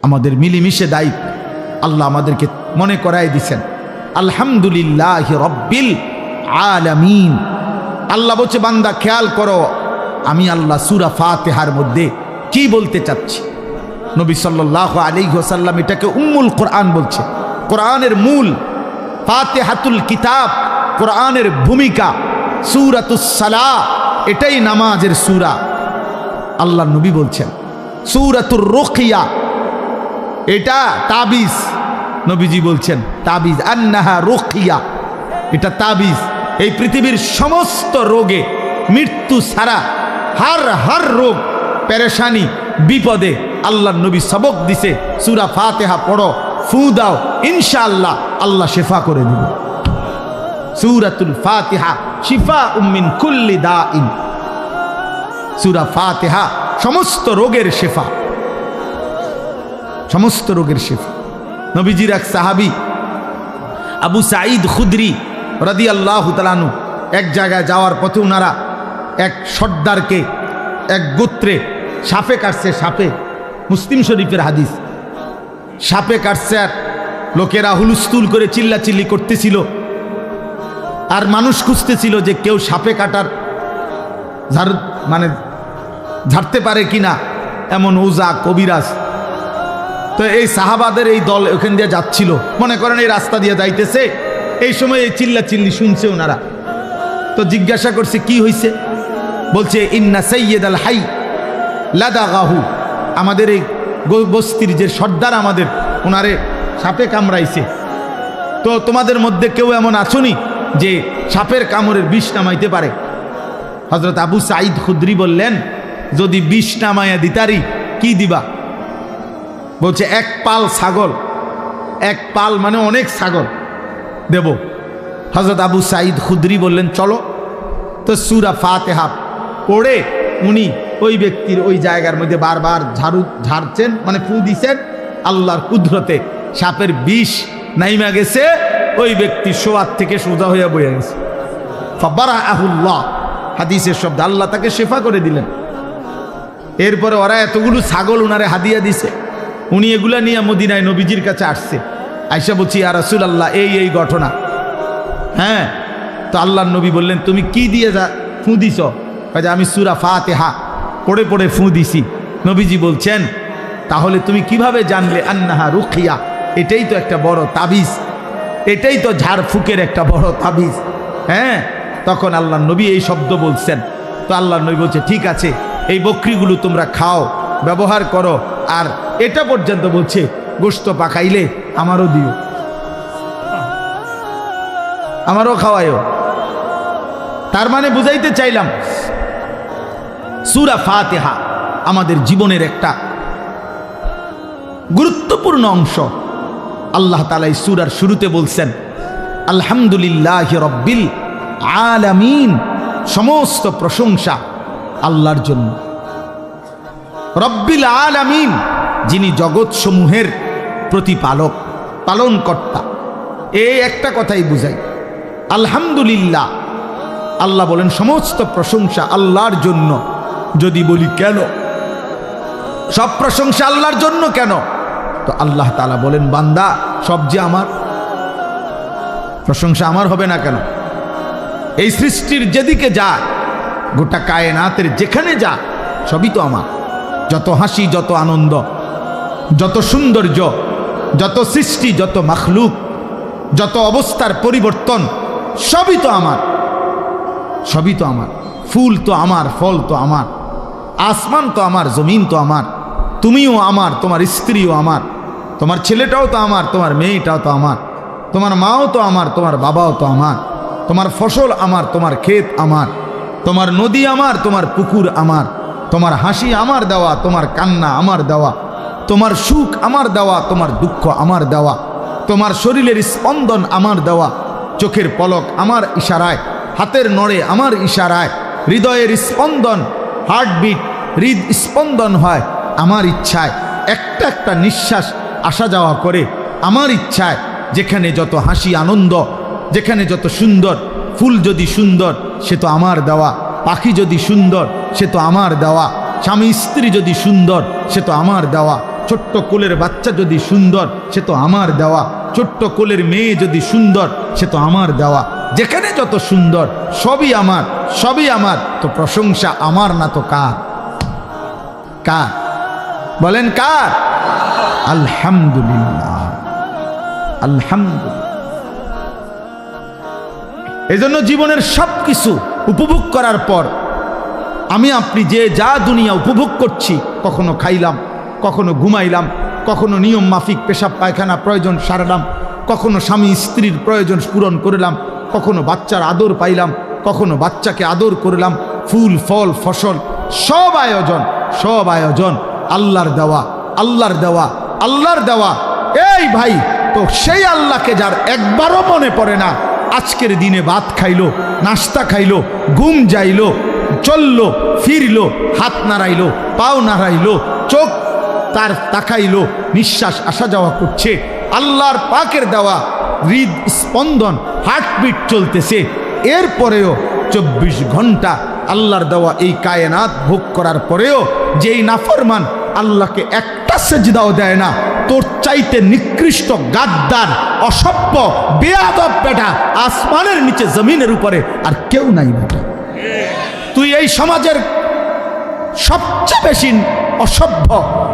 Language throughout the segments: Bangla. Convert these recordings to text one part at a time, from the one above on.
আমাদের মিলিমিশে দায়িত্ব। আল্লাহ আমাদেরকে মনে করাই দিছেন আলহামদুলিল্লাহি রাব্বিল আলামিন। আল্লাহ বলছে বান্দা খেয়াল করো আমি আল্লাহ সূরা ফাতিহার মধ্যে কি বলতে চাচ্ছি। নবী সাল্লাল্লাহু আলাইহি ওয়াসাল্লাম এটাকে উম্মুল কোরআন বলছে, কোরআনের মূল, ফাতিহাতুল কিতাব, কোরআনের ভূমিকা। সূরাতুস সালাহ এটাই নামাজের সূরা। আল্লাহ নবী বলছেন সূরাতুর রুকিয়া এটা তাবিজ, নবীজি বলছেন তাবিজ, আন্নাহা রুকিয়া এটা তাবিজ। এই পৃথিবীর সমস্ত রোগে মৃত্যু ছাড়া হার রোগ পেরেশানি বিপদে আল্লাহ নবী সবক দিছে সূরা ফাতিহা পড়ো, ফু দাও, ইনশাআল্লাহ আল্লাহ শেফা করে দিবে। সূরাতুল ফাতিহা শিফাউম মিন কুল্লি দাইন। সূরা ফাতিহা সমস্ত রোগের শেফা, সমস্ত রোগের শেফা। নবীজির এক সাহাবী আবু সাঈদ খুদরি রাদিয়াল্লাহু তাআলা আনহু এক জায়গায় যাওয়ার পথে ওনারা এক সর্দারকে এক গোত্রে সাপে কাটছে, সাপে, মুসলিম শরীফের হাদিস। সাপে কাটছে আর লোকেরা হুলস্থুল করে চিল্লাচিল্লি করতেছিল আর মানুষ খুঁজতেছিল যে কেউ সাপে কাটার ঝাড়তে পারে কিনা, এমন ওজা কবিরাজ। তো এই সাহাবাদের এই দল ওখান দিয়ে যাচ্ছিল, মনে করেন এই রাস্তা দিয়ে যাইতেছে, এই সময় এই চিল্লাচিল্লি শুনছে ওনারা। তো জিজ্ঞাসা করছে কি হয়েছে, বলছে ইন্না সাইয়্যিদ আল হাই লাদাগাহু, আমাদের এই বস্তির যে সর্দার আমাদের, ওনারে সাপে কামড়াইছে। তো তোমাদের মধ্যে কেউ এমন আছোনি যে সাপের কামড়ের বিষ নামাইতে পারে? হযরত আবু সাঈদ খুদরি বললেন যদি বিষ নামাইয়া দিতারি কি দিবা? বলছে এক পাল ছাগল, এক পাল মানে অনেক ছাগল দেব। হযরত আবু সাঈদ খুদরি বললেন চলো। তো সূরা ফাতিহা পড়ে উনি ওই ব্যক্তির ওই জায়গার মধ্যে বারবার ঝাড়ছেন, মানে ফু দিছেন। আল্লাহর কুদরতে সাপের বিষ নাইমা গেছে, ওই ব্যক্তি শোয়ার থেকে সোজা হইয়া বইয়া গেছে। ফাবারাহুল্লাহ, হাদিসের শব্দ, আল্লাহ তাকে শেফা করে দিলেন। এরপরে ওরা এতগুলো ছাগল উনারে হাদিয়া দিছে, উনি এগুলা নিয়ে মদিনায় নবীজির কাছে আসছে। আয়েশা বলছি ইয়া রাসূলুল্লাহ এই এই ঘটনা। হ্যাঁ, তো আল্লাহর নবী বললেন তুমি কি দিয়ে ফু দিছ? আমি সূরা ফাতিহা পড়ে পড়ে ফু দিছি। নবীজি বলছেন তাহলে তুমি কিভাবে জানলে আন্নাহা রুকিয়া? এটাই তো একটা বড় তাবিজ, এটাই তো ঝাড়ফুকের একটা বড় তাবিজ। হ্যাঁ, তখন আল্লাহর নবী এই শব্দ বলছেন। তো আল্লাহর নবী বলছে ঠিক আছে, এই বকরিগুলো তোমরা খাও, ব্যবহার করো, আর এটা পর্যন্ত বলছে গোশত পাকাইলে আমারও দিও, আমারও খাওয়াইও। তার মানে বুঝাইতে চাইলাম সূরা ফাতিহা আমাদের জীবনের একটা গুরুত্বপূর্ণ অংশ। আল্লাহ তাআলা এই সূরার শুরুতে বলছেন আলহামদুলিল্লাহি রাব্বিল আলামিন, সমস্ত প্রশংসা আল্লাহর জন্য। রব্বিল আলামিন, যিনি জগৎসমূহের প্রতিপালক, পালনকর্তা। এই একটা কথাই বুঝাই আলহামদুলিল্লাহ। আল্লাহ বলেন সমস্ত প্রশংসা আল্লাহর জন্য। যদি বলি কেন সব প্রশংসা আল্লাহর জন্য কেন, তো আল্লাহ তাআলা বলেন বান্দা সব যে আমার, প্রশংসা আমার হবে না কেন? এই সৃষ্টির যেদিকে যা, গোটা কায়নাতের যেখানে যা, সবই তো আমার। যত হাসি, যত আনন্দ, যত সৌন্দর্য, যত সৃষ্টি, যত মাখলুক, যত অবস্থার পরিবর্তন, সবই তো আমার, সবই তো আমার। ফুল তো আমার, ফল তো আমার, আসমান তো আমার, জমিন তো আমার, তুমিও আমার, তোমার স্ত্রীও আমার, তোমার ছেলেটাও তো আমার, তোমার মেয়েটাও তো আমার, তোমার মাও তো আমার, তোমার বাবাও তো আমার, তোমার ফসল আমার, তোমার ক্ষেত আমার, তোমার নদী আমার, তোমার পুকুর আমার, তোমার হাসি আমার দেওয়া, তোমার কান্না আমার দেওয়া, তোমার সুখ আমার দেওয়া, তোমার দুঃখ আমার দেওয়া, তোমার শরীরের স্পন্দন আমার দেওয়া, চোখের পলক আমার ইশারায়, হাতের নড়ে আমার ইশারায়, হৃদয়ের স্পন্দন, হার্টবিট, হৃদ স্পন্দন হয় আমার ইচ্ছায়, একটা একটা নিঃশ্বাস আসা যাওয়া করে আমার ইচ্ছায়। যেখানে যত হাসি আনন্দ, যেখানে যত সুন্দর, ফুল যদি সুন্দর সে তো আমার দেওয়া, পাখি যদি সুন্দর সে তো আমার দেওয়া, স্বামী স্ত্রী যদি সুন্দর সে তো আমার দেওয়া, ছোট্ট কোলের বাচ্চা যদি সুন্দর, সে তো আমার দেওয়া। ছোট্ট কোলের মেয়ে যদি সুন্দর, সে তো আমার দেওয়া। যেখানে যত সুন্দর, সবই আমার, সবই আমার। তো প্রশংসা আমার না তো কার? কার বলেন? কার? আলহামদুলিল্লাহ, আলহামদুলিল্লাহ। এই জন্য জীবনের সব কিছু উপভোগ করার পর আমি আপনি যে যা দুনিয়া উপভোগ করছি, কখনো খাইলাম, কখনো ঘুমাইলাম, কখনো নিয়ম মাফিক পেশাব পায়খানা প্রয়োজন সারালাম, কখনো স্বামী স্ত্রীর প্রয়োজন পূরণ করলাম, কখনো বাচ্চার আদর পাইলাম, কখনো বাচ্চাকে আদর করলাম, ফুল ফল ফসল সব আয়োজন, সব আয়োজন আল্লাহর দেওয়া, আল্লাহর দেওয়া, আল্লাহর দেওয়া। এই ভাই, তো সেই আল্লাহকে যার একবারও মনে পড়ে না, আজকের দিনে ভাত খাইলো, নাস্তা খাইলো, ঘুম যাইলো, চললো, ফিরলো, হাত নাড়াইলো, পাও নাড়াইলো, চোখ তার তাকাইলো, নিঃশ্বাস আসা যাওয়া করছে, আল্লাহর পাকের দেওয়া হৃদ স্পন্দন, হার্টবিট চলতেছে, এরপরেও 24 ঘন্টা আল্লাহর দেওয়া এই কায়নাত ভোগ করার পরেও যেই নাফরমান আল্লাহকে একটা সেজদাও দেয় না, তোর চাইতে নিকৃষ্ট, গাদ্দার, অসভ্য, বেয়াদব বেটা আসমানের নিচে জমিনের উপরে আর কেউ নাই বেটা। তুই এই সমাজের সবচেয়ে বেশি অসভ্য,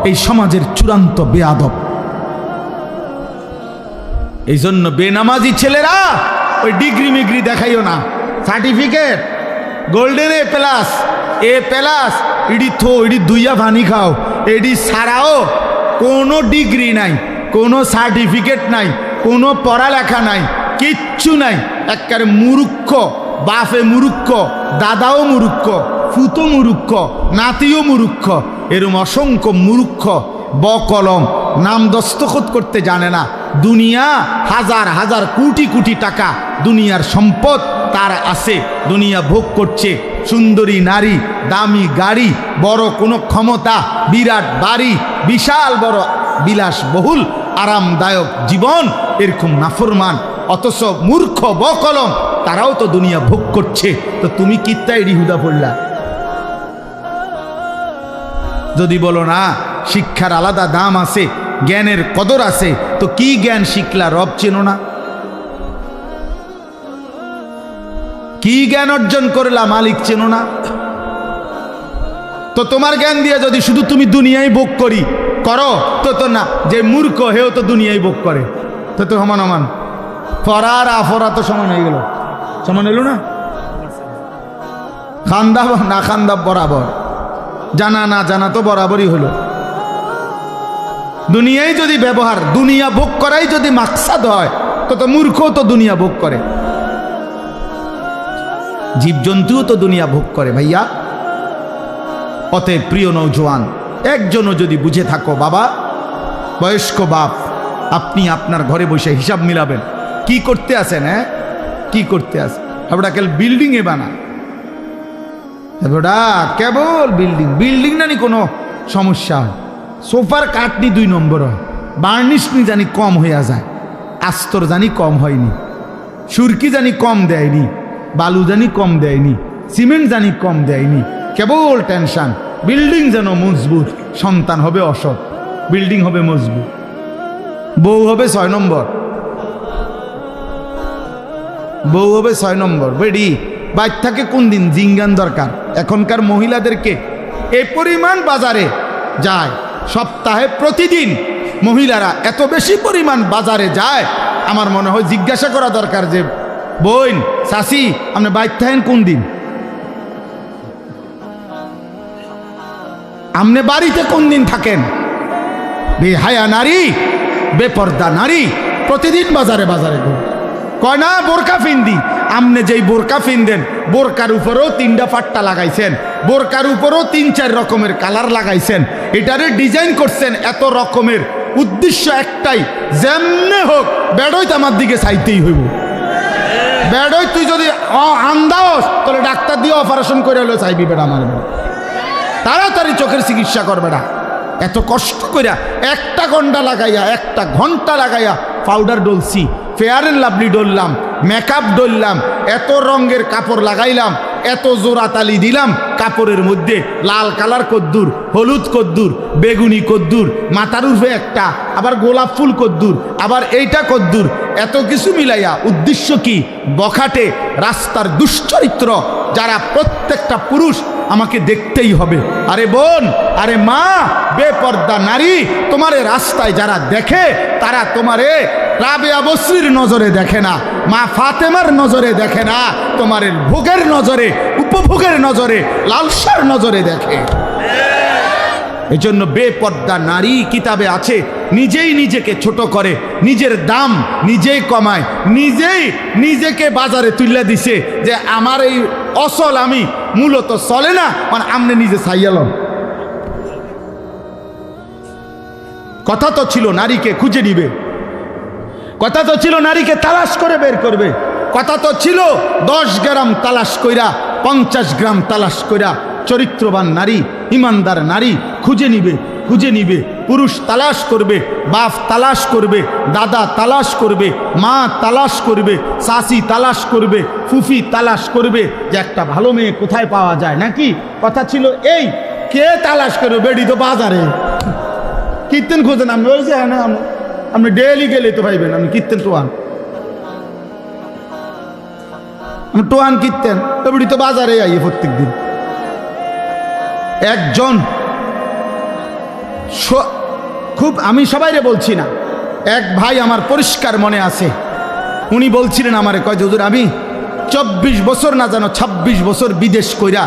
এই সমাজের চূড়ান্ত বেয়াদব। এই জন্য বেনামাজি ছেলেরা ওই ডিগ্রি মিগ্রি দেখাইও না, certificate golden A plus, A plus, ইডি থো, ইডি দুইয়া ভানি খাও, এডি ছাড়াও কোনো ডিগ্রি নাই, কোনো সার্টিফিকেট নাই, কোনো পড়ালেখা নাই, কিচ্ছু নাই। একেবারে মূর্খ, বাপে মূর্খ, দাদাও মূর্খ, ফুতো মূর্খ, নাতিও মূর্খ, এরম অসংখ্য মূর্খ বকলম, নাম দস্তখত করতে জানে না। দুনিয়া হাজার হাজার কোটি কোটি টাকা দুনিয়ার সম্পদ তার আছে, দুনিয়া ভোগ করছে, সুন্দরী নারী, দামি গাড়ি, বড় কোনো ক্ষমতা, বিরাট বাড়ি, বিশাল বড় বিলাসবহুল আরামদায়ক জীবন, এরকম নাফরমান অথচ মূর্খ বকলম তারাও তো দুনিয়া ভোগ করছে। তো তুমি কিত্তাই রিহুদা পড়লা? যদি বলো না শিক্ষার আলাদা দাম আছে, জ্ঞানের কদর আছে, তো কি জ্ঞান শিখলা? রব চেনো না? কি জ্ঞান অর্জন করলা? মালিক চেনো না? তো তোমার জ্ঞান দিয়ে যদি শুধু তুমি দুনিয়ায় ভোগ করি করো, তো তো না, যে মূর্খ হেও তো দুনিয়ায় ভোগ করে, তো তো সমান সমান, ফরা আর আফরা তো সমান হয়ে গেল, সমান এলো না? খান্দা না খান্দা বরাবর, জানা না জানা তো বরাবরই হলো। দুনিয়ায় যদি ব্যবহার, দুনিয়া ভোগ করাই যদি মাকসাদ হয়, তো মূর্খ তো দুনিয়া ভোগ করে, জীবজন্তুও তো দুনিয়া ভোগ করে ভাইয়া। অতএব প্রিয় নওজোয়ান, একজনও যদি বুঝে থাকো, বাবা বয়স্ক বাপ, আপনি আপনার ঘরে বসে হিসাব মিলাবেন কি করতে আছেন, হ্যাঁ কি করতে আছেন? আমরা কেবল বিল্ডিং এ বানা, এবারটা কেবল বিল্ডিং, বিল্ডিং নানি কোনো সমস্যা হয়, সোফার কাটনি 2 নম্বর হয়, বার্নিশ নি জানি কম হইয়া যায়, আস্তর জানি কম হয়নি, সুরকি জানি কম দেয়নি, বালু জানি কম দেয়নি, সিমেন্ট জানি কম দেয়নি, কেবল টেনশন। বিল্ডিং যেন মজবুত, সন্তান হবে অসৎ, বিল্ডিং হবে মজবুত, বউ হবে 6 নম্বর, বউ হবে 6 নম্বর। বেডি বাইর থাকে কোন দিন জিঙ্গান দরকার। এখনকার মহিলাদেরকে এই পরিমাণ বাজারে যায়, সপ্তাহে প্রতিদিন মহিলারা এত বেশি পরিমাণ বাজারে যায়, আমার মনে হয় জিজ্ঞাসা করা দরকার যে বোন চাচি আপনি বাইর থাকেন কোন দিন, আপনি বাড়িতে কোন দিন থাকেন? বেহায়া নারী, বেপর্দা নারী প্রতিদিন বাজারে বাজারে কয় না বোরকা ফিন্দি। আপনি যেই বোরকা ফিনদেন, বোরকার উপরেও 3টা ফাট্টা লাগাইছেন, বোরকার উপরেও 3-4 রকমের কালার লাগাইছেন, এটারে ডিজাইন করছেন এত রকমের, উদ্দেশ্য একটাই, যেমনে হোক বেড়ই তো আমার দিকে চাইতেই হইব। বেড়ই তুই যদি আন্দাস তাহলে ডাক্তার দিয়ে অপারেশন করে হলে চাইবি বেড়া, আমার বেড়া তাড়াতাড়ি চোখের চিকিৎসা করবে না। এত কষ্ট করিয়া 1 ঘন্টা লাগাইয়া, 1 ঘন্টা লাগাইয়া পাউডার ডলছি, ফেয়ার অ্যান্ড লাভলি ডললাম, মেকআপ ডললাম, এত রঙের কাপড় লাগাইলাম, এত জোড়া তালি দিলাম কাপড়ের মধ্যে, লাল কালার কদ্দুর, হলুদ কদ্দুর, বেগুনি কদ্দুর, মাথার উপরে একটা, আবার গোলাপ ফুল কদ্দুর, আবার এইটা কদ্দুর, এত কিছু মিলাইয়া উদ্দেশ্য কি? বখাটে রাস্তার দুশ্চরিত্র যারা প্রত্যেকটা পুরুষ আমাকে দেখতেই হবে। আরে বোন, আরে মা, বেপর্দা নারী, তোমারে রাস্তায় যারা দেখে তারা তোমারে রাবেয়া বসরির নজরে দেখে না, মা ফাতেমার নজরে দেখে না, তোমার ভোগের নজরে, উপভোগের নজরে, লালসার নজরে দেখে। এই জন্য বেপর্দা নারী কিতাবে আছে, নিজেই নিজেকে ছোট করে, নিজের দাম নিজেই কমায়, নিজেই নিজেকে বাজারে তুলে দিছে যে আমার এই অসল আমি মূলত চলে না, মানে আমনে নিজে সাইয়ালম। কথা তো ছিল নারীকে খুঁজে নিবে, কথা তো ছিল নারীকে তালাশ করে বের করবে, কথা তো ছিল 10 গ্রাম তালাশ কইরা 50 গ্রাম তালাশ কইরা চরিত্রবান নারী, ইমানদার নারী খুঁজে নিবে, খুঁজে নিবে। পুরুষ তালাশ করবে, বাপ তালাশ করবে, দাদা তালাশ করবে, মা তালাশ করবে, শাশি তালাশ করবে, ফুফি তালাশ করবে যে একটা ভালো মেয়ে কোথায় পাওয়া যায় নাকি। কথা ছিল এই, কে তালাশ করবে? বেডি তো বাজারে। কীর্তন খোঁজেন আপনি, ওই যে আপনি ডেলি গেলে তো পাইবেন। আমি কীর্তন টোয়ান, আমি টোয়ান কীর্তন তো বেডি তো বাজারে আইয়ে প্রত্যেক দিন। একজন খুব, আমি সবাইরে বলছি না, এক ভাই আমার পরিষ্কার মনে আছে, উনি বলছিলেন আমারে, কয় হুজুর আমি 24 বছর না জানো 26 বছর বিদেশ কইরা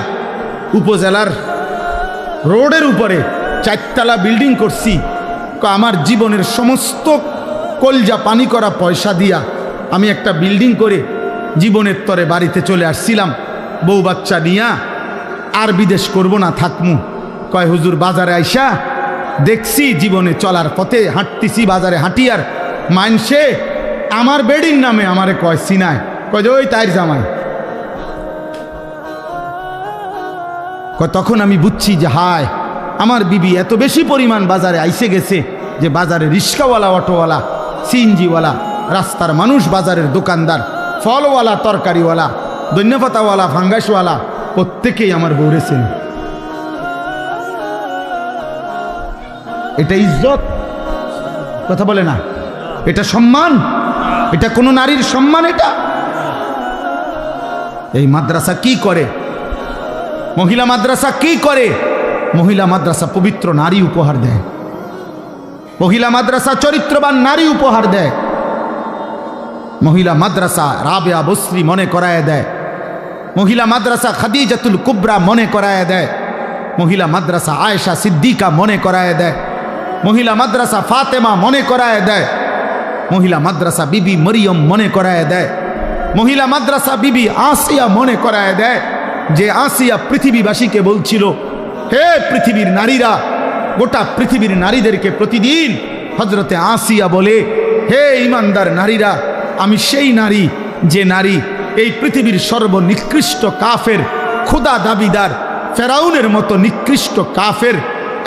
উপজেলার রোডের উপরে 4 তলা বিল্ডিং করছি, আমার জীবনের সমস্ত কলজা পানি করা পয়সা দিয়া আমি একটা বিল্ডিং করে জীবনের তরে বাড়িতে চলে আসছিলাম বউ বাচ্চা নিয়া, আর বিদেশ করব না, থাকমু। কয় হুজুর বাজারে আইসা দেখছি, জীবনে চলার পথে হাঁটতেছি, বাজারে হাঁটিয়ার মানসে আমার বেডির নামে আমারে কয় সিনায়, কয় যে ওই তাইর জামাই। কয় তখন আমি বুঝছি যে হায়, আমার বিবি এত বেশি পরিমাণ বাজারে আইসে গেছে যে বাজারে রিক্সাওয়ালা, অটোওয়ালা, সিএনজিওয়ালা, রাস্তার মানুষ, বাজারের দোকানদার, ফলওয়ালা, তরকারিওয়ালা, ধন্যপাতাওয়ালা, ফাঙ্গাসওয়ালা, প্রত্যেকেই আমার বউরেছেন। এটা ইজ্জত? কথা বলে না, এটা সম্মান? এটা কোনো নারীর সম্মান? এটা এই মাদ্রাসা কি করে? মহিলা মাদ্রাসা কি করে? মহিলা মাদ্রাসা পবিত্র নারী উপহার দেয়, মহিলা মাদ্রাসা চরিত্রবান নারী উপহার দেয়, মহিলা মাদ্রাসা রাবেয়া বসরি মনে করায় দেয়, মহিলা মাদ্রাসা খাদিজাতুল কুবরা মনে করায় দেয়, মহিলা মাদ্রাসা আয়েশা সিদ্দিকা মনে করায় দেয়, মহিলা মাদ্রাসা ফাতেমা মনে করায় দেয়, মহিলা মাদ্রাসা বিবি মরিয়ম মনে করায় দেয়, মহিলা মাদ্রাসা বিবি আসিয়া মনে করায় দেয়, যে আসিয়া পৃথিবীবাসীকে বলছিল, হে পৃথিবীর নারীরা, গোটা পৃথিবীর নারীদেরকে প্রতিদিন হজরতে আসিয়া বলে, হে ইমানদার নারীরা, আমি সেই নারী যে নারী এই পৃথিবীর সর্বনিকৃষ্ট কাফের, খোদা দাবিদার ফেরাউনের মতো নিকৃষ্ট কাফের,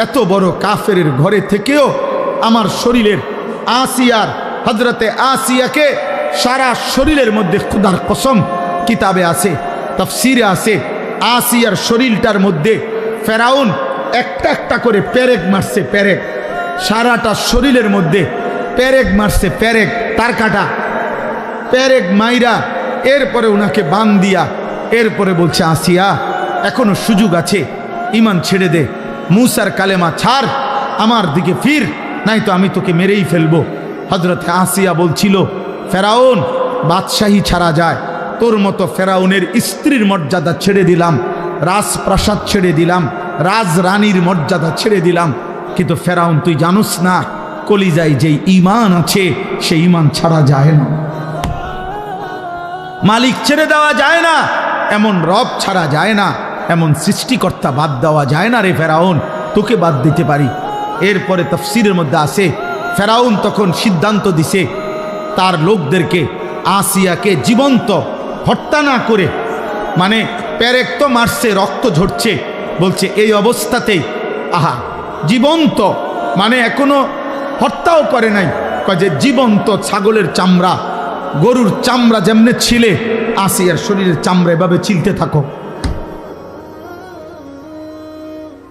এত বড় কাফের ঘরে থেকেও আমার শরীরের আসিয়ার, হজরতে আসিয়াকে সারা শরীরের মধ্যে, খোদার কসম কিতাবে আছে, তাফসিরে আছে, আসিয়ার শরীরটার মধ্যে ফেরাউন একটা একটা করে পেরেক মারছে, পেরেক, সারাটা শরীরের মধ্যে পেরেক মারছে, পেরেক, তার কাটা পেরেক মাইরা, এরপরে ওনাকে বান দিয়া, এরপরে বলছে আসিয়া এখনো সুযোগ আছে, ইমান ছেড়ে দে, মুসার কালেমা ছাড়, আমার দিকে ফির, নাই তো আমি তোকে মেরেই ফেলবো। হজরত আসিয়া বলছিল, ফেরাউন বাদশাহী ছাড়া যায়, তোর মতো ফেরাউনের স্ত্রীর মর্যাদা ছেড়ে দিলাম, রাজপ্রাসাদ ছেড়ে দিলাম, রাজরানীর মর্যাদা ছেড়ে দিলাম, কিন্তু ফেরাউন তুই জানুস না, কলিজায় যেই ঈমান আছে সেই ঈমান ছাড়া যায় না, মালিক ছেড়ে দেওয়া যায় না, এমন রব ছাড়া যায় না, এমন সৃষ্টিকর্তা বাদ দেওয়া যায় না রে ফেরাউন, তোকে বাদ দিতে পারি। এরপরে তাফসীরের মধ্যে আছে, ফেরাউন তখন সিদ্ধান্ত দিছে তার লোকদেরকে আসিয়াকে জীবন্ত হত্যা না করে, মানে পেরেক তো মারছে, রক্ত ঝরছে, বলছে এই অবস্থাতেই, আহা জীবন্ত, মানে এখনো হত্যাও করে নাই, যে জীবন্ত ছাগলের চামড়া, গরুর চামড়া যেমনে ছিলে, আসিয়ার শরীরের চামড়া এভাবে ছিলতে থাকো,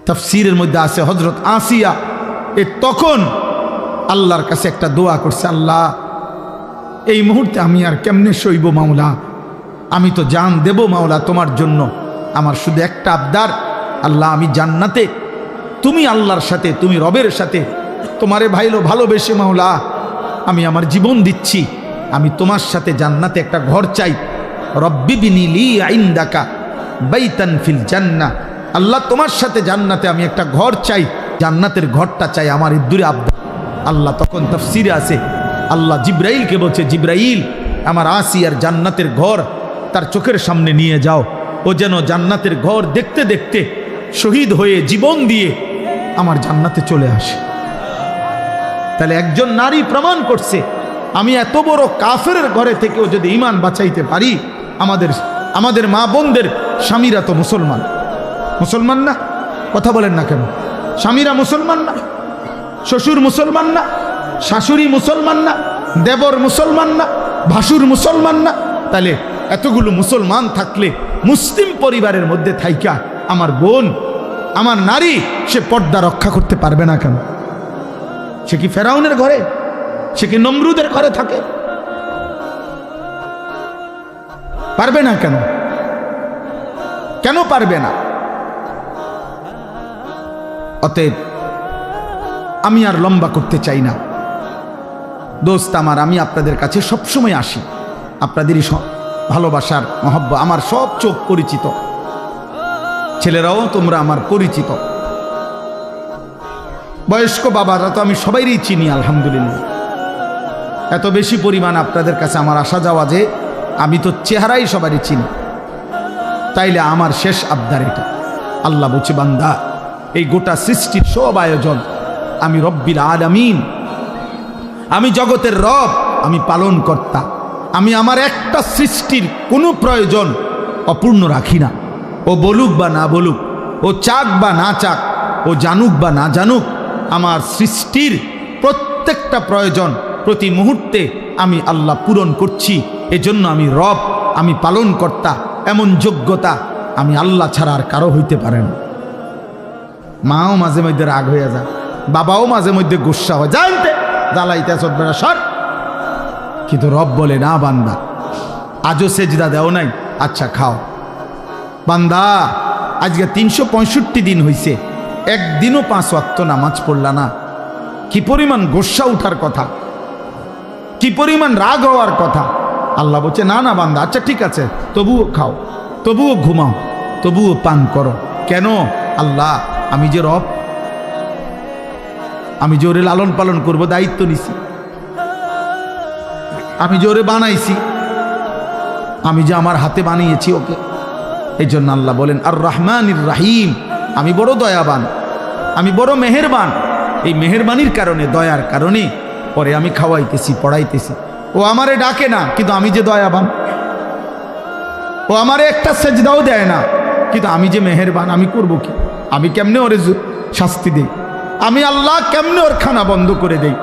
তাফসীরের মধ্যে আছে হযরত আসিয়া তখন আল্লাহর কাছে একটা দোয়া করছে, আল্লাহ এই মুহূর্তে আমি আর কেমনে সইব মাওলা, আমি তো জান দেব মাওলা তোমার জন্য, আমার শুধু একটা আবদার, আল্লাহ আমি জান্নাতে তুমি আল্লাহর সাথে, তুমি রবের সাথে তোমারে ভালোবেসে মাওলা আমি আমার জীবন দিচ্ছি, আমি তোমার সাথে জান্নাতে একটা ঘর চাই। রব্বি বিনি লি ইনদাকা বাইতান ফিল জান্নাহ, আল্লাহ তোমার সাথে জান্নাতে আমি একটা ঘর চাই, জান্নাতের ঘরটা চাই, আমার ইদ্দুরে আবদার। আল্লাহ তখন তাফসীরে আছে, আল্লাহ জিব্রাইলকে বলছে, জিব্রাইল আমার আসিয়ার জান্নাতের ঘর তার চোখের সামনে নিয়ে যাও, ও যেন জান্নাতের ঘর দেখতে দেখতে শহীদ হয়ে জীবন দিয়ে আমার জান্নাতে চলে আসে। তাহলে একজন নারী প্রমাণ করছে, আমি এত বড় কাফেরের ঘরে থেকেও যদি ঈমান বাঁচাইতে পারি, আমাদের মা বোনদের স্বামীরা তো মুসলমান, মুসলমান না? কথা বলেন না কেন? স্বামীরা মুসলমান না? শ্বশুর মুসলমান না? শাশুড়ি মুসলমান না? দেবর মুসলমান না? ভাসুর মুসলমান না? তাহলে এতগুলো মুসলমান থাকলে মুসলিম পরিবারের মধ্যে থাইকা আমার বোন, আমার নারী, সে পর্দা রক্ষা করতে পারবে না কেন? সে কি ফেরাউনের ঘরে, সে কি নমরুদের ঘরে থাকে? পারবে না কেন? কেন পারবে না? অতএব আমি আর লম্বা করতে চাই না দোস্ত আমার, আমি আপনাদের কাছে সবসময় আসি, আপনাদেরই ভালোবাসার মহব্বত, আমার সব চোখ পরিচিত, ছেলেরাও তোমরা আমার পরিচিত, বয়স্ক বাবারা তো আমি সবাইরই চিনি আলহামদুলিল্লাহ। এত বেশি পরিমাণ আপনাদের কাছে আমার আসা যাওয়া যে আমি তো চেহারাই সবারই চিনি। তাইলে আমার শেষ আবদার এটা, আল্লাহ বলছে বান্দা এই গোটা সৃষ্টির সব আয়োজন আমি রব্বিল আলামিন, আমি জগতের রব, আমি পালন কর্তা, আমি আমার একটা সৃষ্টির কোনো প্রয়োজন অপূর্ণ রাখি না। ও বলুক বা না বলুক, ও চাক বা না চাক, ও জানুক বা না জানুক, আমার সৃষ্টির প্রত্যেকটা প্রয়োজন প্রতি মুহূর্তে আমি আল্লাহ পূরণ করছি। এজন্য আমি রব, আমি পালন কর্তা, এমন যোগ্যতা আমি আল্লাহ ছাড়া আর কারো হইতে পারে না। মাও মাঝে মধ্যে রাগ হয়ে যায়, বাবাও মাঝে মধ্যে গুসা হয়, জানতে জ্বালাইতে সদবেরা সর, কিন্তু রব বলে না বান্দা আজও সেজদা দেও নাই, আচ্ছা খাও। বান্দা আজকে 365 দিন হইছে, একদিনও 5 ওয়াক্ত নামাজ পড়লা না, কি পরিমাণ গোসা উঠার কথা, কি পরিমাণ রাগ হওয়ার কথা। আল্লাহ বলছে না না বান্দা, আচ্ছা ঠিক আছে, তবুও খাও, তবুও ঘুমাও, তবুও পান করো। কেন? আল্লাহ আমি যে রব, আমি যে ওরে লালন পালন করব দায়িত্ব নিছি, আমি যে ওরে বানাইছি, আমি যে আমার হাতে বানিয়েছি ওকে। এই জন্য আল্লাহ বলেন আর রহমানির রাহিম, আমি বড় দয়াবান, আমি বড় মেহেরবান। এই মেহেরবানির কারণে, দয়ার কারণে পরে আমি খাওয়াইতেছি, পড়াইতেছি। ও আমারে ডাকে না, কিন্তু আমি যে দয়াবান। ও আমারে একটা সেজদাও দেয় না, কিন্তু আমি যে মেহেরবান, আমি করব কি? আমি কেমনে ওরে শাস্তি দেই? আমি আল্লাহ কেমনে ওর খানা বন্ধ করে দেই?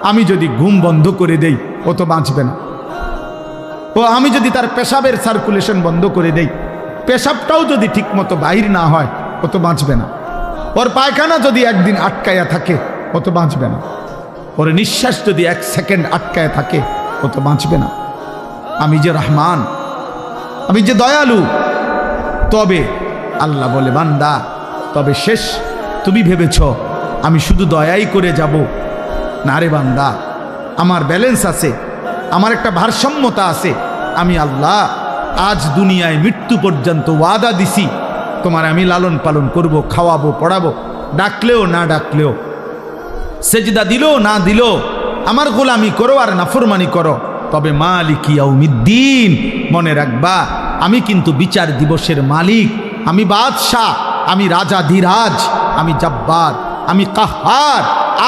আমি যদি ঘুম বন্ধ করে দেই, ও তো বাঁচবে না। ও আমি যদি তার পেশাবের সার্কুলেশন বন্ধ করে দেই, পেশাবটাও যদি ঠিকমতো বাহির না হয়, ও তো বাঁচবে না। ওর পায়খানা যদি একদিন আটকায়া থাকে, ও তো বাঁচবে না। ওর নিঃশ্বাস যদি 1 সেকেন্ড আটকায় থাকে, ও তো বাঁচবে না। আমি যে রহমান, আমি যে দয়ালু। তবে আল্লাহ বলে বান্দা, তবে শেষ তুমি ভেবেছ আমি শুধু দয়াই করে যাব? না রে বান্দা, আমার ব্যালেন্স আছে, আমার একটা ভারসাম্যতা আছে। আমি আল্লাহ আজ দুনিয়ায় মৃত্যু পর্যন্ত ওয়াদা দিছি, তোমার আমি লালন পালন করব, খাওয়াবো, পড়াবো, ডাকলেও না ডাকলেও, সেজদা দিলেও না দিলেও, আমার গোলামি করো আর নাফরমানি করো। তবে মালিক ইয়াউমিদ্দিন, মনে রাখবা আমি কিন্তু বিচার দিবসের মালিক, আমি বাদশাহ, আমি রাজাধিরাজ, আমি জব্বার, আমি কাহার।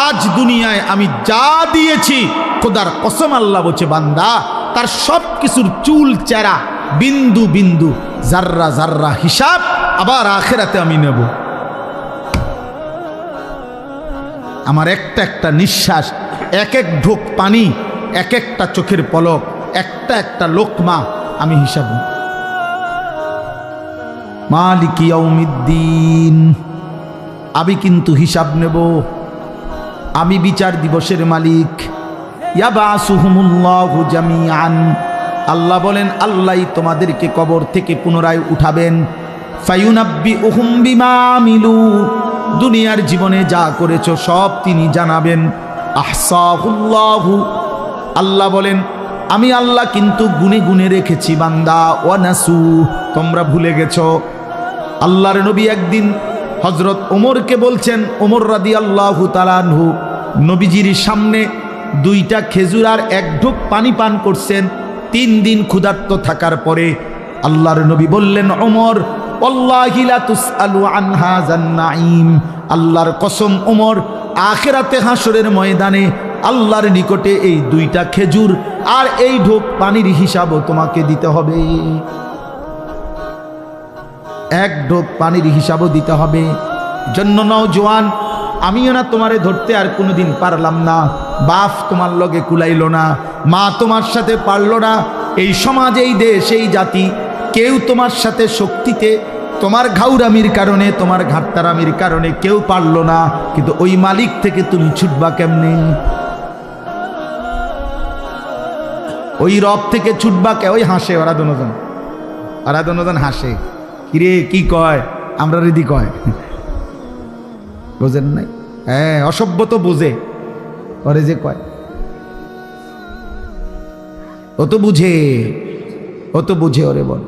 আজ দুনিয়ায় আমি যা দিয়েছি, খোদার কসম আল্লাহ বলছে বান্দা, তার সব কিছুর চুল চেরা, বিন্দু বিন্দু, জাররা জাররা হিসাব আবার আখেরাতে আমি নেব। আমার একটা একটা নিঃশ্বাস, এক এক ঢোক পানি, এক একটা চোখের পলক, একটা একটা লোকমা আমি হিসাব নেব। মালিক ইয়াউমিদ্দিন, আমি কিন্তু হিসাব নেব, আমি বিচার দিবসের মালিক। ইয়াবাসুহুমুল্লাহু জামিআন, আল্লাহ বলেন আল্লাহই তোমাদেরকে কবর থেকে পুনরায় উঠাবেন। ফায়ুনাব্বিউহুম বিমা আমিলু, দুনিয়ার জীবনে যা করেছো সব তিনি জানাবেন। আহসাহুল্লাহু, আল্লাহ বলেন আমি আল্লাহ কিন্তু গুনে গুনে রেখেছি বান্দা। ওয়ানাসু, তোমরা ভুলে গেছো। আল্লাহর নবী একদিন হযরত ওমরকে বলছেন, ওমর রাদিয়াল্লাহু তাআলা আনহু নবীজির সামনে 2টা খেজুর আর 1 ঢোক পানি পান করছেন 3 দিন ক্ষুধার্ত থাকার পরে। আল্লাহর নবী বললেন, ওমর ওয়াল্লাহি লা তুসআলু আন হাযান নাঈম, আল্লাহর কসম ওমর, আখিরাতে হাসরের ময়দানে আল্লাহর নিকটে এই 2টা খেজুর আর এই ঢোক পানির হিসাবও তোমাকে দিতে হবে। 1 ঢোক পানির হিসাবও দিতে হবে। জন্য নওজোয়ান, আমিও না তোমারে ধরতে আর কোনোদিন পারলাম না, বাপ তোমার লগে কুলাইল না, মা তোমার সাথে পারল না, এই সমাজ, এই দেশ, এই জাতি কেউ তোমার সাথে শক্তিতে, তোমার ঘাউরামির কারণে, তোমার ঘাটতারামির কারণে কেউ পারল না, কিন্তু ওই মালিক থেকে তুমি ছুটবা কেমনে? ওই রব থেকে ছুটবা কে? ওই হাসে ওরা দুজন হাসে, কিরে কি কয়, আমরা রিদি কয়, বোঝেন নাই? হ্যাঁ, অসভ্য তো বোঝে, ওরে যে কয় ও তো বুঝে, ওরে বল।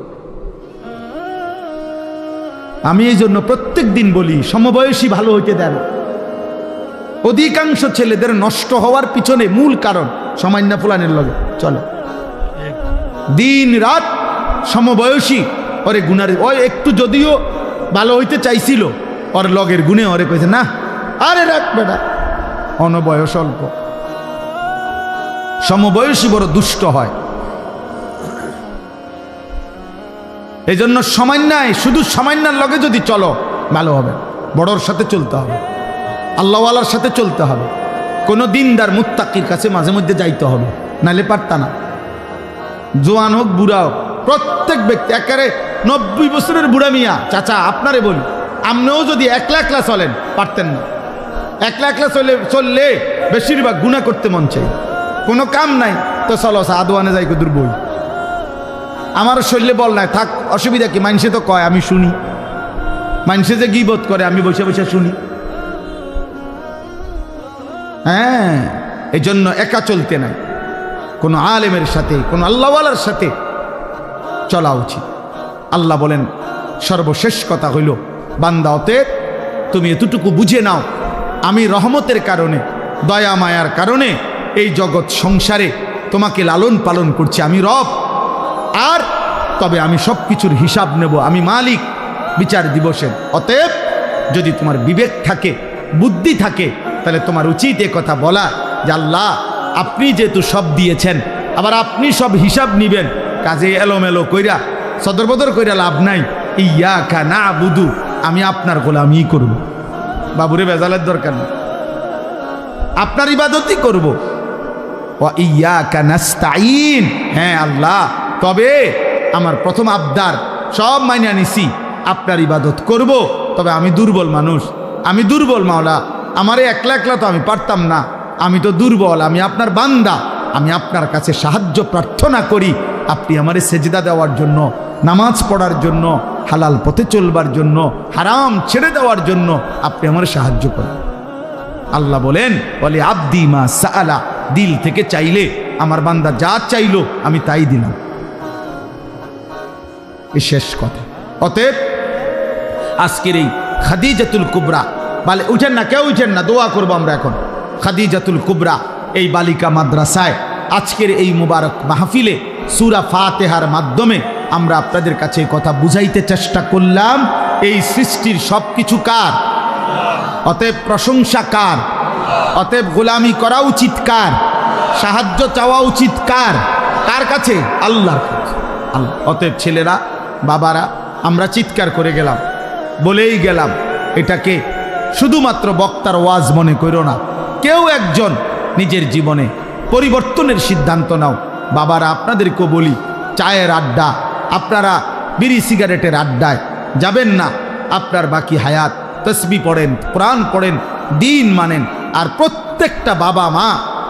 আমি এই জন্য প্রত্যেক দিন বলি, সমবয়সী ভালো হইতে দেন। অধিকাংশ ছেলেদের নষ্ট হওয়ার পিছনে মূল কারণ সামান্য ফুলানের লগে চলে, দিন রাত সমবয়সী ওরে গুনার, ওই একটু যদিও ভালো হইতে চাইছিল, ওর লগের গুণে ওরে কইছে না, আরে রাখ বেটা, অনবয়স অল্প। সমবয়সী বড় দুষ্ট হয়। এই জন্য সামান্যায়, শুধু সামান্যার লগে যদি চলো ভালো হবে, বড়র সাথে চলতে হবে, আল্লাহওয়ালার সাথে চলতে হবে, কোনো দিনদার মুত্তাকির কাছে মাঝে মধ্যে যাইতে হবে, নাহলে পারতা না। জোয়ান হোক বুড়া হোক, প্রত্যেক ব্যক্তি, একেবারে 90 বছরের বুড়া মিয়া চাচা আপনারে বলি, আপনিও যদি একলা একলা চলেন পারতেন না। একলা একলা চললে বেশিরভাগ গুনাহ করতে মন চাই, কোনো কাম নাই তো চলো আদোয়ানে যাই কদুর বই, আমার শরীরে বল নাই, থাক অসুবিধা কি? মানুষে তো কয়, আমি শুনি, মানুষে যে গীবত করে আমি বসে বসে শুনি। হ্যাঁ, এই জন্য একা চলতে নাই, কোনো আলেমের সাথে, কোনো আল্লাহওয়ালার সাথে চলা উচিত। আল্লাহ বলেন সর্বশেষ কথা হইল, বান্দা অতএব তুমি এতটুকু বুঝে নাও, আমি রহমতের কারণে, দয়া মায়ার কারণে এই জগৎ সংসারে তোমাকে লালন পালন করছি, আমি রব। আর তবে আমি সব কিছুর হিসাব নেব, আমি মালিক বিচার দিবসের। অতএব যদি তোমার বিবেক থাকে, বুদ্ধি থাকে, তাহলে তোমার উচিত এ কথা বলা যে আল্লাহ আপনি যেহেতু সব দিয়েছেন, আবার আপনি সব হিসাব নিবেন, কাজে এলোমেলো কইরা সদরবদর কইরা লাভ নাই। ইয়াকা নাবুদু, আমি আপনার গোলামি করব, বাবুরে বেজালের দরকার নেই, আপনার ইবাদতই করব। ওয়া ইয়াকা নাস্তাইন, হ্যাঁ আল্লাহ, তবে আমার প্রথম আবদার সব মাইনা নিছি, আপনার ইবাদত করব, তবে আমি দুর্বল মানুষ, আমি দুর্বল মাওলা, আমারে একলা একলা তো আমি পারতাম না, আমি তো দুর্বল, আমি আপনার বান্দা, আমি আপনার কাছে সাহায্য প্রার্থনা করি, আপনি আমারে সেজদা দেওয়ার জন্য, নামাজ পড়ার জন্য, হালাল পথে চলবার জন্য, হারাম ছেড়ে দেওয়ার জন্য আপনি আমারে সাহায্য করেন। আল্লাহ বলেন বলে আব্দি মা সাআলা, দিল থেকে চাইলে আমার বান্দা যা চাইলো আমি তাই দিলাম, এই শেষ কথা। অতএব আজকের এই খাদিজাতুল কুবরা, বলে উঠেন না, কেউ উঠেন না, দোয়া করবো আমরা এখন। খাদিজাতুল কুবরা এই বালিকা মাদ্রাসায় আজকের এই মুবারক মাহফিলে সূরা ফাতিহার মাধ্যমে আমরা আপনাদের কাছে এই কথা বুঝাইতে চেষ্টা করলাম, এই সৃষ্টির সব কিছু কার? অতএব প্রশংসা কার? অতএব গোলামি করা উচিত কার? সাহায্য চাওয়া উচিত কার? কার কাছে? আল্লাহর কাছে। আল্লাহ। অতএব ছেলেরা, বাবারা, আমরা চিৎকার করে গেলাম, বলেই গেলাম, এটাকে শুধুমাত্র বক্তার ওয়াজ মনে করো না, কেউ একজন নিজের জীবনে পরিবর্তনের সিদ্ধান্ত নাও। বাবারা, আপনাদেরকেও বলি, চায়ের আড্ডা, আপনারা বিড়ি সিগারেটের আড্ডায় যাবেন না, আপনার বাকি হায়াত তসবিহ পড়েন, কোরআন পড়েন, দিন মানেন। আর প্রত্যেকটা বাবা মা